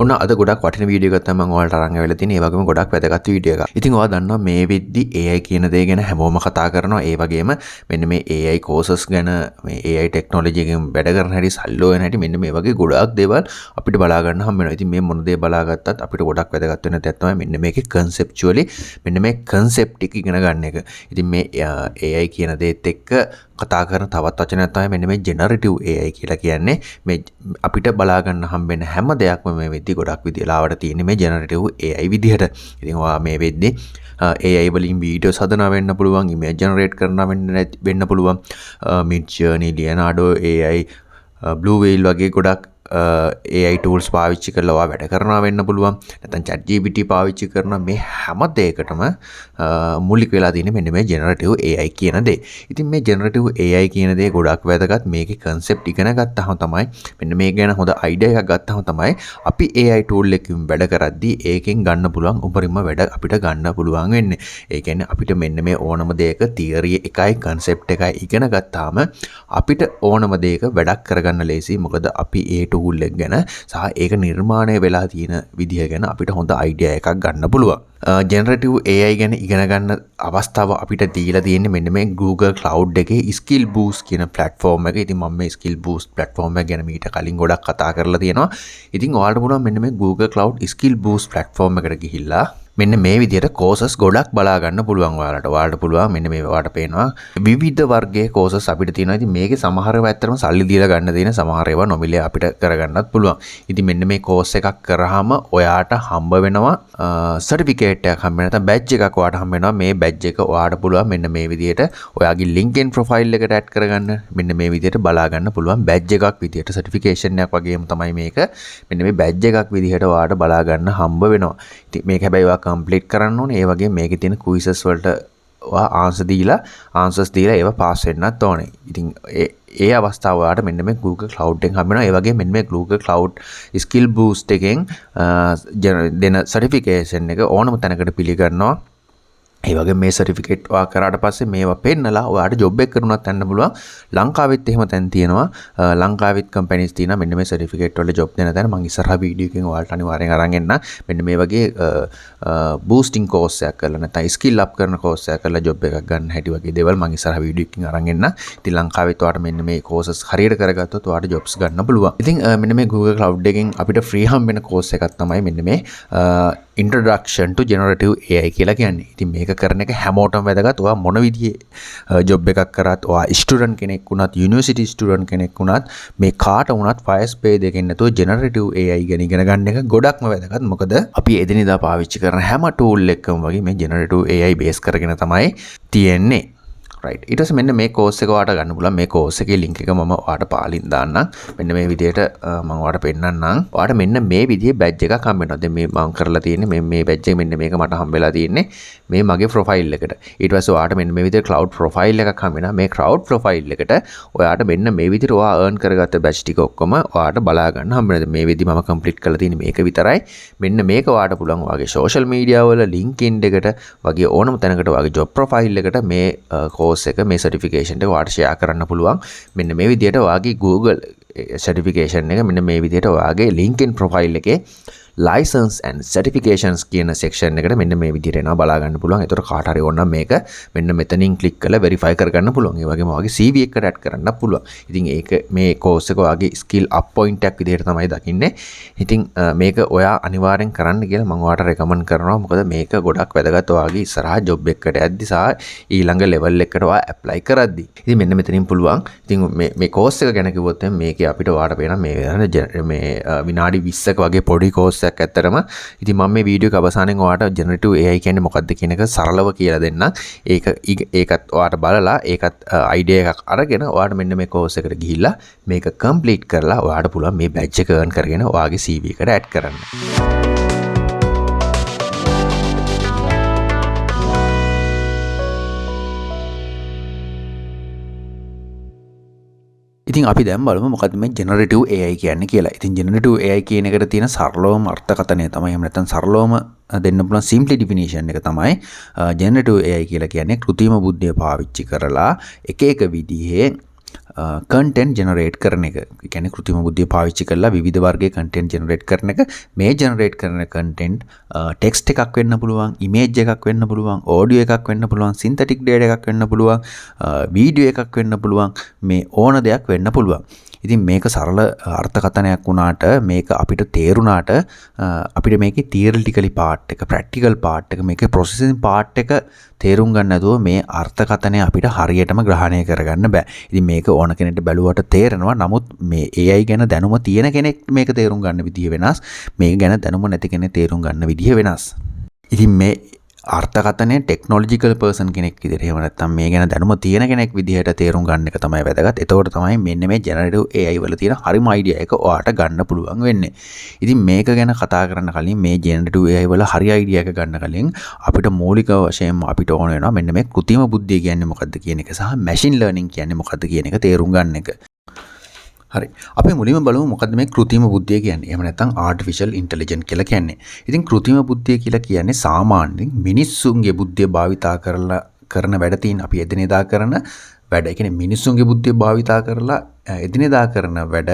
ඔන්න අද ගොඩක් වටින වීඩියෝ එකක් තමයි මම ඔයාලට අරන් ආවෙලා තියෙන්නේ. ඒ වගේම ගොඩක් වැදගත් වීඩියෝ එකක්. ඉතින් ඔයා දන්නවා මේ වෙද්දි AI කියන දේ ගැන හැමෝම කතා කරනවා. ඒ වගේම මෙන්න මේ AI courses ගැන මේ AI technology එකෙන් වැඩ කරන හැටි සල්ලෝ වෙන හැටි මෙන්න මේ වගේ ගොඩක් දේවල් අපිට බලා ගන්න හම්බ වෙනවා. ඉතින් මේ මොන දේ බලාගත්තත් අපිට ගොඩක් වැදගත් වෙන දෙයක් තමයි මෙන්න මේකේ conceptually මෙන්න මේ concept එක ඉගෙන ගන්න එක. ඉතින් මේ AI කියන දේත් එක්ක කතා කරන තවත් වචනයක් තමයි මෙන්න මේ generative AI කියලා කියන්නේ. මේ අපිට බලා ගන්න හම්බෙන හැම දෙයක්ම මේ වෙද්දි ගොඩක් විදිහලාවට තියෙන්නේ මේ generative AI විදිහට. ඉතින් ඔයා මේ වෙද්දි AI වලින් වීඩියෝස් හදනවා වෙන්න පුළුවන්, image generate කරනවා වෙන්න පුළුවන්, Midjourney, Leonardo AI, Blue Whale වගේ ගොඩක් AI tools පාවිච්චි කරලා ඔයා වැඩ කරනවා වෙන්න පුළුවන්. නැත්නම් ChatGPT පාවිච්චි කරන මේ හැම දෙයකටම මූලික වෙලා තියෙන්නේ මෙන්න මේ generative AI කියන දේ. ඉතින් මේ generative AI කියන දේ ගොඩක් වැදගත්. මේකේ concept ඉගෙන ගත්තාම තමයි මෙන්න මේ ගැන හොඳ idea එකක් ගත්තාම තමයි අපි AI tool එකකින් වැඩ කරද්දී ඒකෙන් ගන්න පුළුවන් උපරිම වැඩ අපිට ගන්න පුළුවන් වෙන්නේ. ඒ කියන්නේ අපිට මෙන්න මේ ඕනම දෙයක theory එකයි concept එකයි ඉගෙන ගත්තාම අපිට ඕනම දෙයක වැඩක් කරගන්න ලේසි. මොකද අපි ඒ tool එක ගැන සහ ඒක නිර්මාණය වෙලා තියෙන විදිහ ගැන අපිට හොඳ idea එකක් ගන්න පුළුවන්. generative AI ගැන ඉගෙන ගන්න අවස්ථාව අපිට දීලා තියෙන්නේ මෙන්න මේ Google Cloud එකේ Skill Boost කියන platform එක. ඉතින් මම මේ Skill Boost platform එක ගැන මීට කලින් ගොඩක් කතා කරලා තියෙනවා. ඉතින් ඔයාලට පුළුවන් මෙන්න මේ Google Cloud Skill Boost platform එකට ගිහිල්ලා මෙන්න මේ විදිහට courses ගොඩක් බලා ගන්න පුළුවන් ඔයාලට. ඔයාලට පුළුවන් මෙන්න මේ ඔයාලට පේනවා විවිධ වර්ගයේ courses අපිට තියෙනවා. ඉතින් මේකේ සමහර ඒවා ඇත්තටම සල්ලි දීලා ගන්න තියෙන, සමහර ඒවා නොමිලේ අපිට කරගන්නත් පුළුවන්. ඉතින් මෙන්න මේ course එකක් කරාම ඔයාට හම්බ වෙනවා certificate එකක් හම්බ වෙනවා. නැත්නම් badge එකක් ඔයාට හම්බ වෙනවා. මේ badge එක ඔයාට පුළුවන් මෙන්න මේ විදිහට ඔයාගේ LinkedIn profile එකට add කරගන්න. මෙන්න මේ විදිහට බලා ගන්න පුළුවන් badge එකක් විදිහට certification එකක් වගේම තමයි මේක. මෙන්න මේ badge එකක් විදිහට ඔයාට බලා ගන්න හම්බ වෙනවා. ඉතින් මේක හැබැයි කම්ප්ලීට් කරන්න ඕනේ. ඒ වගේ මේකේ තියෙන quizzes වලට ඔයා answers දීලා ඒවා පාස් වෙන්නත් ඕනේ. ඉතින් ඒ අවස්ථාව ඔයාලට මෙන්න මේ Google Cloud එකෙන් හම්බ වෙනවා. ඒ වගේ මෙන්න මේ Google Cloud Skill Boost එකෙන් දෙන certification එක ඕනම තැනකට පිළිගන්නවා. ඒ වගේ මේ certificate ඔයා කරාට පස්සේ මේවා පෙන්නලා ඔයාට job එක කරුණත් යන්න පුළුවන්. ලංකාවෙත් එහෙම තැන් තියෙනවා. ලංකාවෙත් companies තියෙනවා මෙන්න මේ certificate වල job දෙන තැන. මම ඉස්සරහා වීඩියෝ එකකින් ඔයාලට අනිවාර්යෙන් අරන් එන්න. මෙන්න මේ වගේ boosting course එකක් කරලා නැත්නම් skill up කරන course එකක් කරලා job එකක් ගන්න හැටි වගේ දේවල් මම ඉස්සරහා වීඩියෝ එකකින් අරන් එන්න. ඉතින් ලංකාවෙත් ඔයාට මෙන්න මේ courses හරියට කරගත්තොත් ඔයාට jobs ගන්න පුළුවන්. ඉතින් මෙන්න මේ Google Cloud එකෙන් අපිට free හම්බ වෙන course එකක් තමයි මෙන්න මේ Introduction to Generative AI කියලා කියන්නේ. ඉතින් මේක කරන එක හැමෝටම වැදගත්. ඔයා මොන විදිහේ job එකක් කරත්, ඔයා student කෙනෙක් වුණත්, university student කෙනෙක් වුණත්, මේ කාට වුණත් fires pay දෙකෙන් නැතුව generative AI ගැන ඉගෙන ගන්න එක ගොඩක්ම වැදගත්. මොකද අපි එදිනෙදා පාවිච්චි කරන හැම tool එකකම වගේ මේ generative AI base කරගෙන තමයි තියෙන්නේ. right. ඊට පස්සේ මෙන්න මේ course එක ඔයාලට ගන්න පුළුවන්. මේ course එකේ link එක මම ඔයාලට පාලින් දාන්නම්. මෙන්න මේ විදිහට මම ඔයාලට පෙන්නන්නම්. ඔයාලට මෙන්න මේ විදිහේ badge එකක් හම්බ වෙනවා. දැන් මේ මම කරලා තියෙන්නේ මේ badge එක මෙන්න මේක මට හම්බෙලා තියෙන්නේ මේ මගේ profile එකට. ඊට පස්සේ ඔයාලට මෙන්න මේ විදිහේ cloud profile එකක් හම්බ වෙනවා. මේ cloud profile එකට ඔයාලට මෙන්න මේ විදිහට ඔයා earn කරගත්ත badge ටික ඔක්කොම ඔයාලට බලා ගන්න හම්බ වෙනවා. මේ විදිහ මම complete කරලා තියෙන්නේ මේක විතරයි. මෙන්න මේක ඔයාලට පුළුවන් ඔයාගේ social media වල LinkedIn එකට වගේ ඕනම තැනකට ඔයාගේ job profile එකට මේ එක මේ certification එක ඔයාලට share කරන්න පුළුවන්. මෙන්න මේ විදිහට ඔයාගේ Google certification එක මෙන්න මේ විදිහට ඔයාගේ LinkedIn profile එකේ license and certifications කියන section එකට මෙන්න මේ විදිහට එනවා බලා ගන්න පුළුවන්. ඒතර කාට හරි ඕන නම් මේක මෙන්න මෙතනින් click කරලා verify කරගන්න පුළුවන්. ඒ වගේම ඔයාගේ CV එකට add කරන්න පුළුවන්. ඉතින් ඒක මේ course එක ඔයාගේ skill up point එකක් විදිහට තමයි දකින්නේ. ඉතින් මේක ඔයා අනිවාර්යෙන් කරන්න කියලා මම ඔයාලට recommend කරනවා. මොකද මේක ගොඩක් වැදගත් ඔයාගේ ඉස්සරහා job එකකට යද්දි සහ ඊළඟ level එකකට ඔයා apply කරද්දි. ඉතින් මෙන්න මෙතනින් පුළුවන්. ඉතින් මේ course එක ගැන කිව්වොත් මේකේ අපිට ඔයාලට පේනවා මේ විනාඩි 20ක වගේ පොඩි course ඇත්තටම. ඉතින් මම මේ වීඩියෝ එක අවසානයේ ඔයාලට generative AI කියන්නේ මොකක්ද කියන එක සරලව කියලා දෙන්න. ඒකත් ඔයාලට බලලා ඒකත් idea එකක් අරගෙන ඔයාලට මෙන්න මේ course එකට ගිහිල්ලා මේක complete කරලා ඔයාලට පුළුවන් මේ badge එක earn කරගෙන ඔයාගේ CV එකට add කරන්න. ඉතින් අපි දැන් බලමු මොකද්ද මේ generative AI කියන්නේ කියලා. ඉතින් generative AI කියන එකට තියෙන සරලවම අර්ථකථනය තමයි එහෙම නැත්නම් සරලවම දෙන්න පුළුවන් simple definition එක තමයි generative AI කියලා කියන්නේ කෘත්‍රිම බුද්ධිය පාවිච්චි කරලා එක එක විදිහේ කන්ටෙන්ට් ජෙනරේට් කරන එක. ඒ කියන්නේ කෘත්‍රිම බුද්ධිය පාවිච්චි කරලා විවිධ වර්ගයේ කන්ටෙන්ට් ජෙනරේට් කරන එක. මේ ජෙනරේට් කරන කන්ටෙන්ට් ටෙක්ස්ට් එකක් වෙන්න පුළුවන්, ඉමේජ් එකක් වෙන්න පුළුවන්, ඔඩියෝ එකක් වෙන්න පුළුවන්, සින්තටික් ඩේටා එකක් වෙන්න පුළුවන්, වීඩියෝ එකක් වෙන්න පුළුවන්, මේ ඕන දෙයක් වෙන්න පුළුවන්. ඉතින් මේක සරල අර්ථකථනයක් වුණාට මේක අපිට තේරුණාට අපිට මේකේ තියරිටිකලි පාර්ට් එක, ප්‍රැක්ටිකල් පාර්ට් එක, මේකේ ප්‍රොසෙසින් පාර්ට් එක තේරුම් ගන්න නැතුව මේ අර්ථකථනය අපිට හරියටම ග්‍රහණය කරගන්න බෑ. ඉතින් මේක ඕන කෙනෙක්ට බැලුවට තේරෙනවා. නමුත් මේ AI ගැන දැනුම තියෙන කෙනෙක් මේක තේරුම් ගන්න විදිය වෙනස්. මේක ගැන දැනුම නැති කෙනෙක් තේරුම් ගන්න විදිය වෙනස්. ඉතින් මේ අර්ථකථනය ටෙක්නොලොජිකල් පර්සන් කෙනෙක් විදිහට එහෙම නැත්නම් මේ ගැන දැනුම තියෙන කෙනෙක් විදිහට තේරුම් ගන්න එක තමයි වැදගත්. එතකොට තමයි මෙන්න මේ ජෙනරේටිව් AI වල තියෙන හරිම අයිඩියා එක ඔයාට ගන්න පුළුවන් වෙන්නේ. ඉතින් මේක ගැන කතා කරන්න කලින් මේ ජෙනරේටිව් AI වල හරි අයිඩියා එක ගන්න කලින් අපිට මූලික වශයෙන්ම අපිට ඕන වෙනවා මෙන්න මේ කෘත්‍රිම බුද්ධිය කියන්නේ මොකක්ද කියන එක සහ මැෂින් ලර්නින් කියන්නේ මොකක්ද කියන එක තේරුම් ගන්න එක. හරි. අපි මුලින්ම බලමු මොකද්ද මේ කෘත්‍රිම බුද්ධිය කියන්නේ. එහෙම නැත්නම් ආටිෆිෂල් ඉන්ටෙලිජන්ස් කියලා කියන්නේ. ඉතින් කෘත්‍රිම බුද්ධිය කියලා කියන්නේ සාමාන්‍යයෙන් මිනිස්සුන්ගේ බුද්ධිය භාවිතා කරලා කරන වැඩ තියෙන අපි එදිනෙදා කරන වැඩ. ඒ කියන්නේ මිනිස්සුන්ගේ බුද්ධිය භාවිතා කරලා එදිනෙදා කරන වැඩ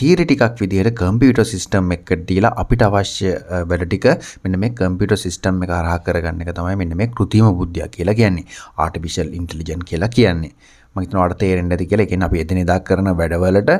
තියරි ටිකක් විදිහට කම්පියුටර් සිස්ටම් එකකට දීලා අපිට අවශ්‍ය වැඩ ටික මෙන්න මේ කම්පියුටර් සිස්ටම් එක හරහා කරගන්න එක තමයි මෙන්න මේ කෘත්‍රිම බුද්ධිය කියලා කියන්නේ. ආටිෆිෂල් ඉන්ටෙලිජන්ස් කියලා කියන්නේ. මම හිතනවා ඔයාලට තේරෙන්නේ නැති කියලා. ඒ කියන්නේ අපි එදිනෙදා කරන වැඩවලට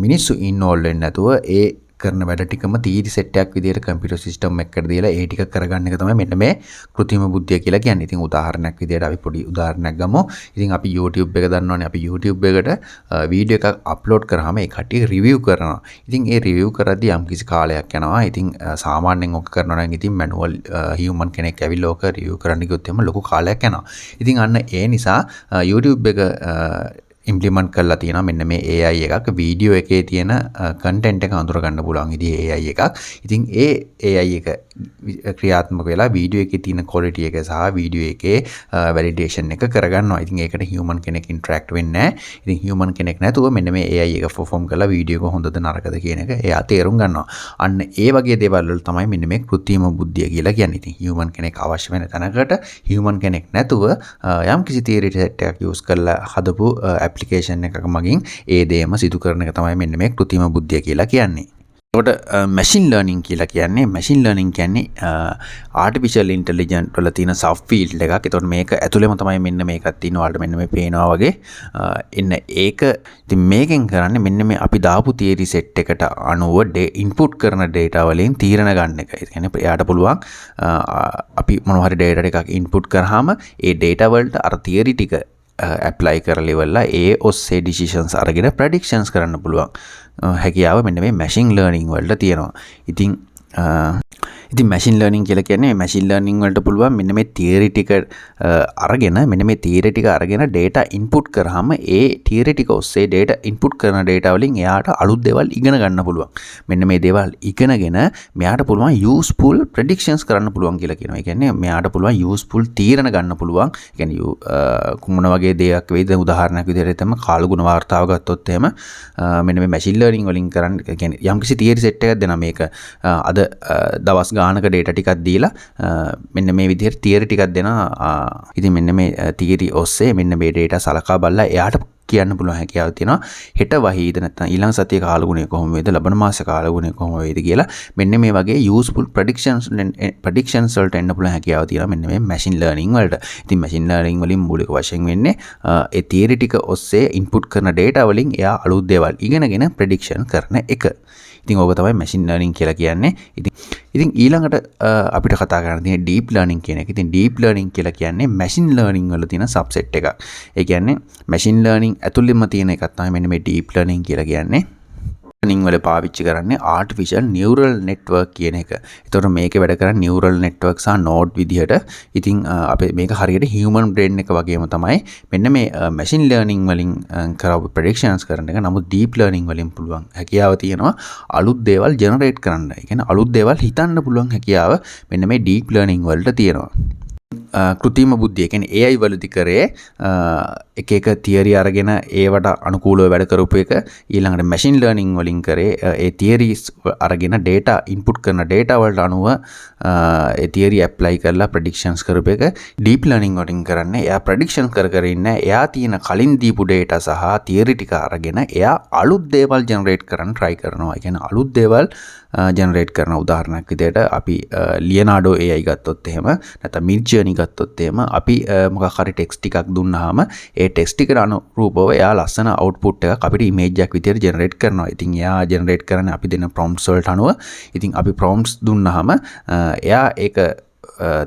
මිනිස්සු ඉන්වෝල්ව් වෙන්නේ නැතුව ඒ කරන වැඩ ටිකම තීරි සෙට් එකක් විදිහට කම්පියුටර් සිස්ටම් එකකට දීලා ඒ ටික කරගන්න එක තමයි මෙන්න මේ කෘත්‍රිම බුද්ධිය කියලා කියන්නේ. ඉතින් උදාහරණයක් විදිහට අපි පොඩි උදාහරණයක් ගමු. ඉතින් අපි YouTube එක දන්නවනේ. අපි YouTube එකට වීඩියෝ එකක් අප්ලෝඩ් කරාම ඒ කට්ටිය රිවිව් කරනවා. ඉතින් ඒ රිවිව් කරද්දී යම්කිසි කාලයක් යනවා. ඉතින් සාමාන්‍යයෙන් ඔක කරනවා නම් ඉතින් මැනුවල් හියුමන් කෙනෙක් ඇවිල්ලා ඔක රිවිව් කරන්න ගියොත් එහම ලොකු කාලයක් යනවා. ඉතින් අන්න ඒ නිසා YouTube එක ඉම්ප්ලිමන්ට් කරලා තියෙනවා මෙන්න මේ AI එකක් වීඩියෝ එකේ තියෙන කන්ටෙන්ට් එක අඳුර ගන්න පුළුවන් විදිහේ AI එකක්. ඉතින් ඒ AI එක ක්‍රියාත්මක වෙලා වීඩියෝ එකේ තියෙන ක්වොලිටි එක සහ වීඩියෝ එකේ වැලිඩේෂන් එක කරගන්නවා. ඉතින් ඒකට හියුමන් කෙනෙක් ඉන්ටරැක්ට් වෙන්නේ නැහැ. ඉතින් හියුමන් කෙනෙක් නැතුව මෙන්න මේ AI එක පර්ෆෝම් කරලා වීඩියෝ එක හොඳද නරකද කියන එක එයා තේරුම් ගන්නවා. අන්න ඒ වගේ දේවල් වල තමයි මෙන්න මේ කෘත්‍රිම බුද්ධිය කියලා කියන්නේ. ඉතින් හියුමන් කෙනෙක් අවශ්‍ය වෙන තැනකට හියුමන් කෙනෙක් නැතුව යම් කිසි තියරි සෙට් එකක් යූස් කරලා හදපු ඇප්ලිකේෂන් එකක මගින් ඒ දේම සිදු කරන එක තමයි මෙන්න මේ කෘත්‍රිම බුද්ධිය කියලා කියන්නේ. එතකොට මැෂින් ලර්නින් කියලා කියන්නේ ආටිෆිෂල් ඉන්ටෙලිජන්ස් වල තියෙන සබ් ෆීල්ඩ් එකක්. එතකොට මේක ඇතුළේම තමයි මෙන්න මේකක් තියෙනවා. ඔයාලට මෙන්න මේ පේනවා වගේ. එන්න ඒක ඉතින් මේකෙන් කරන්නේ මෙන්න මේ අපි දාපු තියරි සෙට් එකට අනුව ඉන්පුට් කරන ඩේටා වලින් තීරණ ගන්න එක. ඒ කියන්නේ එයාට පුළුවන් අපි මොනවා හරි ඩේටා එකක් ඉන්පුට් කරාම ඒ ඩේටා වලට අර තියරි ටික ඇප්ලයි කරලිවල්ලා ඒ ඔස්සේ ඩිසිෂන්ස් අරගෙන ප්‍රඩික්ෂන්ස් කරන්න පුළුවන් හැකියාව මෙන්න මේ මැෂින් ලර්නින් වලට තියෙනවා. ඉතින් මැෂින් ලර්නින් කියලා කියන්නේ මැෂින් ලර්නින් වලට පුළුවන් මෙන්න මේ තියරි ටික අරගෙන මෙන්න මේ තියරි ටික අරගෙන ඩේටා ඉන්පුට් කරාම ඒ තියරි ටික ඔස්සේ ඩේටා ඉන්පුට් කරන ඩේටා වලින් එයාට අලුත් දේවල් ඉගෙන ගන්න පුළුවන්. මෙන්න මේ දේවල් ඉගෙනගෙන මෙයාට පුළුවන් යූස්ෆුල් ප්‍රෙඩික්ෂන්ස් කරන්න පුළුවන් කියලා කියනවා. ඒ කියන්නේ මෙයාට පුළුවන් යූස්ෆුල් තීරණ ගන්න පුළුවන්. ඒ කියන්නේ කුමන වගේ දෙයක් වේද උදාහරණයක් විදිහට තමයි කාලගුණ වාර්තාව ගත්තොත් එහෙම මෙන්න මේ මැෂින් ලර්නින් වලින් කරන්න ඒ කියන්නේ යම්කිසි තියරි සෙට් එකක් දෙනවා. මේක අද දවස් ගානක ඩේටා ටිකක් දීලා මෙන්න මේ විදිහට තියරි ටිකක් දෙනවා. ඉතින් මෙන්න මේ තියරි ඔස්සේ මෙන්න මේ ඩේටා සලකා බලලා එයාට කියන්න පුළුවන් හැකියාව තියෙනවා හෙට වහීද නැත්නම් ඊළඟ සතියේ කාලගුණය කොහොම වේද ලබන මාස කාලගුණය කොහොම වේද කියලා මෙන්න මේ වගේ යූස්ෆුල් ප්‍රෙඩික්ෂන්ස් වලට එන්න පුළුවන් හැකියාව තියෙනවා මෙන්න මේ මැෂින් ලර්නින් වලට. ඉතින් මැෂින් ලර්නින් වලින් මූලික වශයෙන් වෙන්නේ ඒ තියරි ටික ඔස්සේ ඉන්පුට් කරන ඩේටා වලින් එයා අලුත් දේවල් ඉගෙනගෙන ප්‍රෙඩික්ෂන් කරන එක. ඉතින් ඕක තමයි මැෂින් ලර්නින් කියලා කියන්නේ. ඉතින් ඊළඟට අපිට කතා කරන්න තියෙන ඩීප් ලර්නින් කියන එක. ඉතින් ඩීප් ලර්නින් කියලා කියන්නේ මැෂින් ලර්නින් වල තියෙන සබ්සෙට් එකක්. ඒ කියන්නේ මැෂින් ලර්නින් ඇතුළෙම තියෙන එකක් තමයි මෙන්න මේ ඩීප් ලර්නින් කියලා කියන්නේ. ලර්නින් වල පාවිච්චි කරන්නේ ආටිෆිෂල් නියුරල් නෙට්වර්ක් කියන එක. ඒතකොට මේකේ වැඩ කරන්නේ නියුරල් නෙට්වර්ක් සහ නෝඩ් විදිහට. ඉතින් අපේ මේක හරියට හියුමන් බ්‍රේන් එක වගේම තමයි මෙන්න මේ මැෂින් ලර්නින් වලින් කරපු ප්‍රෙඩික්ෂන්ස් කරන එක. නමුත් ඩීප් ලර්නින් වලින් පුළුවන් හැකියාව තියෙනවා අලුත් දේවල් ජෙනරේට් කරන්න. ඒ කියන්නේ අලුත් දේවල් හිතන්න පුළුවන් හැකියාව මෙන්න මේ ඩීප් ලර්නින් වලට තියෙනවා. කෘත්‍රිම බුද්ධිය කියන්නේ AI වලදී කරේ එක තියරි අරගෙන ඒවට අනුකූලව වැඩ කරපු එක ඊළඟට මැෂින් ලර්නින් වලින් කරේ ඒ තියරිස් අරගෙන data input කරන data වලට අනුව ඒ තියරි ඇප්ලයි කරලා ප්‍රෙඩික්ෂන්ස් කරපු එක ඩීප් ලර්නින් වලින් කරන්නේ එයා ප්‍රෙඩික්ෂන් කර ඉන්නේ එයා තියෙන කලින් දීපු data සහ තියරි ටික අරගෙන එයා අලුත් දේවල් ජෙනරේට් කරන්න try කරනවා. ඒ කියන්නේ අලුත් දේවල් ජෙනරේට් කරන උදාහරණයක් විදිහට අපි ලියනාඩෝ AI ගත්තොත් එහෙම නැත්නම් මිඩ්ජර්නි ගත්තොත් එහෙම අපි මොකක් හරි ටෙක්ස්ට් ටිකක් දුන්නාම ඒ ටෙක්ස්ට් එකට අනුරූපව එයා ලස්සන අවුට්පුට් එකක් අපිට ඉමේජ් එකක් විදිහට ජෙනරේට් කරනවා. ඉතින් එයා ජෙනරේට් කරන්නේ අපි දෙන ප්‍රොම්ප්ට්ස් වලට අනුව. ඉතින් අපි ප්‍රොම්ප්ට්ස් දුන්නාම එයා ඒක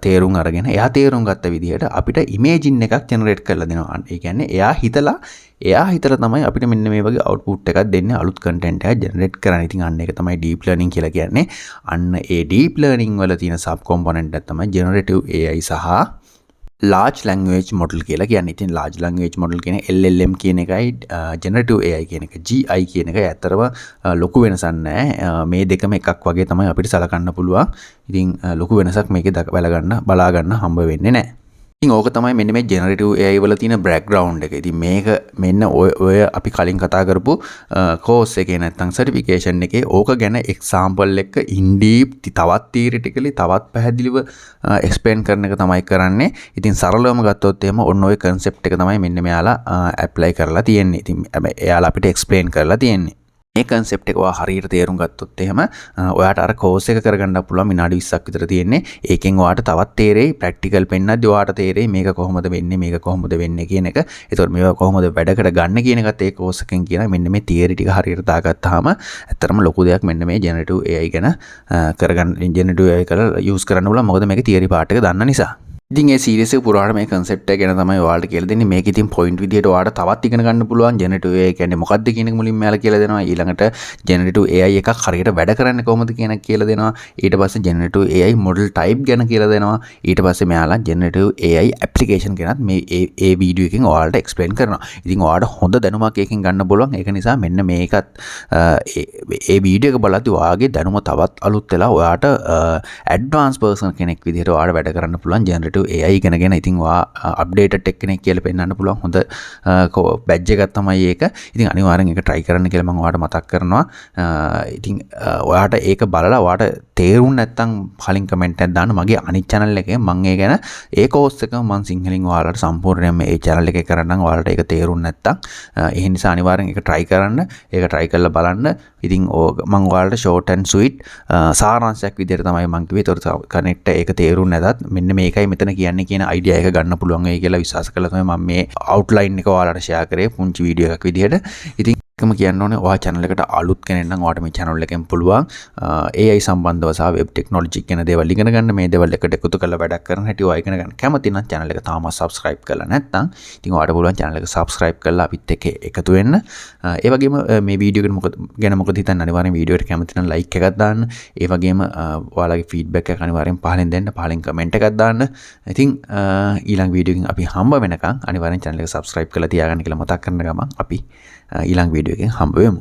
තේරුම් අරගෙන එයා තේරුම් ගත්ත විදිහට අපිට ඉමේජින් එකක් ජෙනරේට් කරලා දෙනවා. ඒ කියන්නේ එයා හිතලා තමයි අපිට මෙන්න මේ වගේ අවුට්පුට් එකක් දෙන්නේ අලුත් කන්ටෙන්ට් එකක් ජෙනරේට් කරන්නේ. ඉතින් අන්න ඒක තමයි ඩීප් ලර්නින් කියලා කියන්නේ. අන්න ඒ ඩීප් ලර්නින් වල තියෙන සබ් කොම්පොනන්ට් එක තමයි ජෙනරේටිව් AI සහ large language model කියලා කියන්නේ. ඉතින් large language model කියන්නේ LLM කියන එකයි generative AI කියන එක GI කියන එකයි ඇත්තරම ලොකු වෙනසක් නැහැ. මේ දෙකම එකක් වගේ තමයි අපිට සලකන්න පුළුවන්. ඉතින් ලොකු වෙනසක් මේකේ බලා ගන්න හම්බ වෙන්නේ නැහැ. ඉතින් ඕක තමයි මෙන්න මේ generative AI වල තියෙන background එක. ඉතින් මේක මෙන්න ඔය අපි කලින් කතා කරපු course එකේ නැත්නම් certification එකේ ඕක ගැන example එක in deep තවත් theoretically තවත් පැහැදිලිව explain කරන එක තමයි කරන්නේ. ඉතින් සරලවම ගත්තොත් එහෙම ඔන්න ඔය concept එක තමයි මෙන්න මෙයාලා apply කරලා තියෙන්නේ. ඉතින් එයාලා අපිට explain කරලා තියෙන්නේ. මේ concept එක ඔයා හරියට තේරුම් ගත්තොත් එහෙම ඔයාට අර course එක කරගන්න පුළුවන් විනාඩි 20ක් විතර තියෙන්නේ. ඒකෙන් ඔයාට තවත් තේරෙයි practical පෙන්නද්දී ඔයාට තේරෙයි මේක කොහොමද වෙන්නේ මේක කොහොමද වෙන්නේ කියන එක. ඒතකොට මේවා කොහොමද වැඩකට ගන්න කියන එකත් ඒ course එකෙන් කියන මෙන්න මේ theory ටික හරියට දාගත්තාම ඇත්තටම ලොකු දෙයක් මෙන්න මේ generative AI ගැන කරගන්න generative AI කරලා use කරන්න පුළුවන්. මොකද මේකේ theory part එක දන්න නිසා. ඉතින් ඒ සීරීස් එක පුරාට මේ concept එක ගැන තමයි ඔයාලට කියලා දෙන්නේ. මේක ඉතින් point විදියට ඔයාලට තවත් ඉගෙන ගන්න පුළුවන්. generative AI කියන්නේ මොකක්ද කියන එක මුලින්ම එයාලා කියලා දෙනවා. ඊළඟට generative AI එකක් හරියට වැඩ කරන්නේ කොහොමද කියන එක කියලා දෙනවා. ඊට පස්සේ generative AI model type ගැන කියලා දෙනවා. ඊට පස්සේ මෙයාලා generative AI application ගැනත් මේ ඒ වීඩියෝ එකෙන් ඔයාලට explain කරනවා. ඉතින් ඔයාලට හොඳ දැනුමක් එකකින් ගන්න පුළුවන්. ඒක නිසා මෙන්න මේකත් ඒ වීඩියෝ එක බලද්දී ඔයාගේ දැනුම තවත් අලුත් වෙලා ඔයාට advanced person කෙනෙක් විදිහට ඔයාලට වැඩ කරන්න පුළුවන් generative AI ඉගෙනගෙන ඉතින් ඔයා අප්ඩේටඩ් ටෙක් කෙනෙක් කියලා පෙන්නන්න පුළුවන් හොඳ බැජ් එකක් තමයි ඒක. ඉතින් අනිවාර්යෙන් ඒක try කරන්න කියලා මම ඔයාලට මතක් කරනවා. ඉතින් ඔයාට ඒක බලලා ඔයාට තේරුම් නැත්නම් කලින් කමෙන්ට් එකක් දාන්න මගේ අනිත් channel එකේ මම ඒ ගැන ඒ course එක මම සිංහලෙන් ඔයාලට සම්පූර්ණයෙන්ම ඒ channel එකේ කරන්නම්. ඔයාලට ඒක තේරුම් නැත්නම් ඒ නිසා අනිවාර්යෙන් ඒක try කරන්න. ඒක try කරලා බලන්න. ඉතින් මම ඔයාලට short and sweet සාරාංශයක් විදිහට තමයි මම කිව්වේ. ඒතකොට කනෙක්ට් ඒක තේරුම් නැතත් මෙන්න මේකයි මෙතන කියන්නේ කියන අයිඩියා එක ගන්න පුළුවන් වෙයි කියලා විශ්වාස කරලා තමයි මම මේ outline එක ඔයාලට share කරේ පුංචි වීඩියෝ එකක් විදිහට. ඉතින් එකම කියන්න ඕනේ ඔයා channel එකට අලුත් කෙනෙක් නම් ඔයාට මේ channel එකෙන් පුළුවන් AI සම්බන්ධව සහ web technology කියන දේවල් ඉගෙන ගන්න. මේ දේවල් එකට එකතු කරලා වැඩක් කරන හැටි ඔයා ඉගෙන ගන්න කැමති නම් channel එක තාම subscribe කරලා නැත්නම් ඉතින් ඔයාට පුළුවන් channel එක subscribe කරලා අපිත් එක්ක එකතු වෙන්න. ඒ වගේම මේ වීඩියෝ ගැන මොකද හිතන්නේ අනිවාර්යෙන් වීඩියෝ එකට කැමති නම් like එකක් දාන්න. ඒ වගේම ඔයාලගේ feedback එක අනිවාර්යෙන් පහලින් දෙන්න. පහලින් comment එකක් දාන්න. ඉතින් ඊළඟ වීඩියෝ එකකින් අපි හම්බ වෙනකන් අනිවාර්යෙන් channel එක subscribe කරලා තියාගන්න කියලා මතක් කරන ගමන් අපි ඊළඟ වීඩියෝ එකෙන් හම්බ වෙමු.